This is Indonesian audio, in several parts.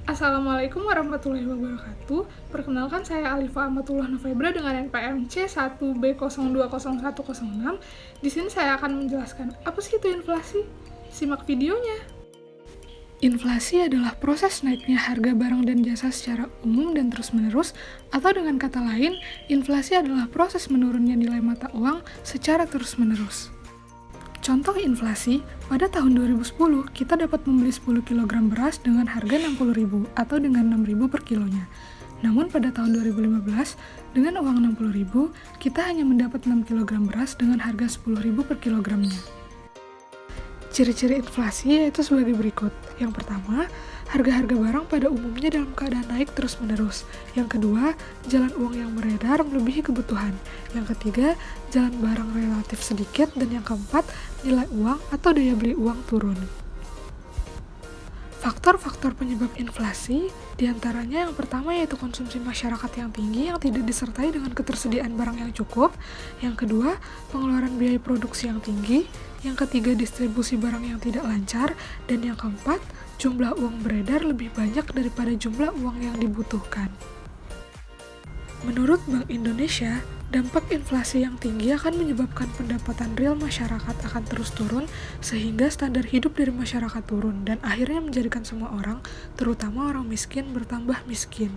Assalamualaikum warahmatullahi wabarakatuh. Perkenalkan, saya Alifa Amatullah Novebra dengan NPM C1B020106. Di sini saya akan menjelaskan apa sih itu inflasi. Simak videonya. Inflasi adalah proses naiknya harga barang dan jasa secara umum dan terus-menerus, atau dengan kata lain, inflasi adalah proses menurunnya nilai mata uang secara terus-menerus. Contoh inflasi, pada tahun 2010 kita dapat membeli 10 kg beras dengan harga 60.000 atau dengan 6.000 per kilonya. Namun pada tahun 2015, dengan uang 60.000, kita hanya mendapat 6 kg beras dengan harga 10.000 per kilogramnya. Ciri-ciri inflasi yaitu sebagai berikut. Yang pertama, harga-harga barang pada umumnya dalam keadaan naik terus-menerus. Yang kedua, jalan uang yang beredar melebihi kebutuhan. Yang ketiga, jalan barang relatif sedikit. Dan yang keempat, nilai uang atau daya beli uang turun. Faktor-faktor penyebab inflasi, diantaranya yang pertama yaitu konsumsi masyarakat yang tinggi yang tidak disertai dengan ketersediaan barang yang cukup. Yang kedua, pengeluaran biaya produksi yang tinggi. Yang ketiga, distribusi barang yang tidak lancar. Dan yang keempat, jumlah uang beredar lebih banyak daripada jumlah uang yang dibutuhkan. Menurut Bank Indonesia, dampak inflasi yang tinggi akan menyebabkan pendapatan real masyarakat akan terus turun, sehingga standar hidup dari masyarakat turun, dan akhirnya menjadikan semua orang, terutama orang miskin, bertambah miskin.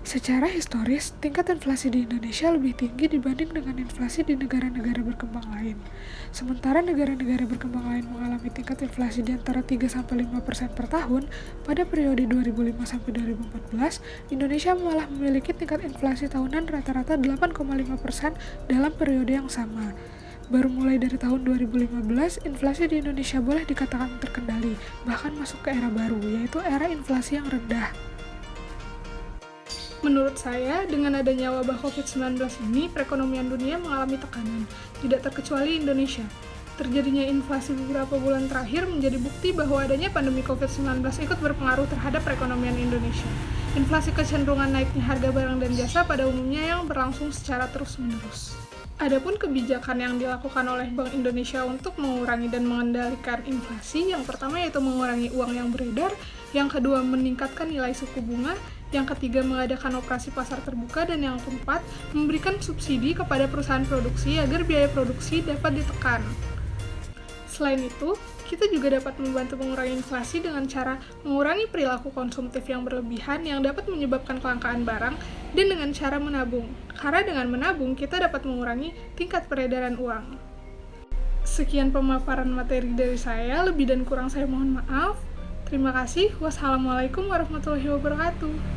Secara historis, tingkat inflasi di Indonesia lebih tinggi dibanding dengan inflasi di negara-negara berkembang lain. Sementara negara-negara berkembang lain mengalami tingkat inflasi di antara 3-5% per tahun, pada periode 2005-2014, Indonesia malah memiliki tingkat inflasi tahunan rata-rata 8,5% dalam periode yang sama. Baru mulai dari tahun 2015, inflasi di Indonesia boleh dikatakan terkendali, bahkan masuk ke era baru, yaitu era inflasi yang rendah. Menurut saya, dengan adanya wabah COVID-19 ini, perekonomian dunia mengalami tekanan, tidak terkecuali Indonesia. Terjadinya inflasi beberapa bulan terakhir menjadi bukti bahwa adanya pandemi COVID-19 ikut berpengaruh terhadap perekonomian Indonesia. Inflasi kecenderungan naiknya harga barang dan jasa pada umumnya yang berlangsung secara terus-menerus. Adapun kebijakan yang dilakukan oleh Bank Indonesia untuk mengurangi dan mengendalikan inflasi, yang pertama yaitu mengurangi uang yang beredar, yang kedua meningkatkan nilai suku bunga, yang ketiga mengadakan operasi pasar terbuka, dan yang keempat memberikan subsidi kepada perusahaan produksi agar biaya produksi dapat ditekan. Selain itu, kita juga dapat membantu mengurangi inflasi dengan cara mengurangi perilaku konsumtif yang berlebihan yang dapat menyebabkan kelangkaan barang, dan dengan cara menabung. Karena dengan menabung, kita dapat mengurangi tingkat peredaran uang. Sekian pemaparan materi dari saya, lebih dan kurang saya mohon maaf. Terima kasih. Wassalamualaikum warahmatullahi wabarakatuh.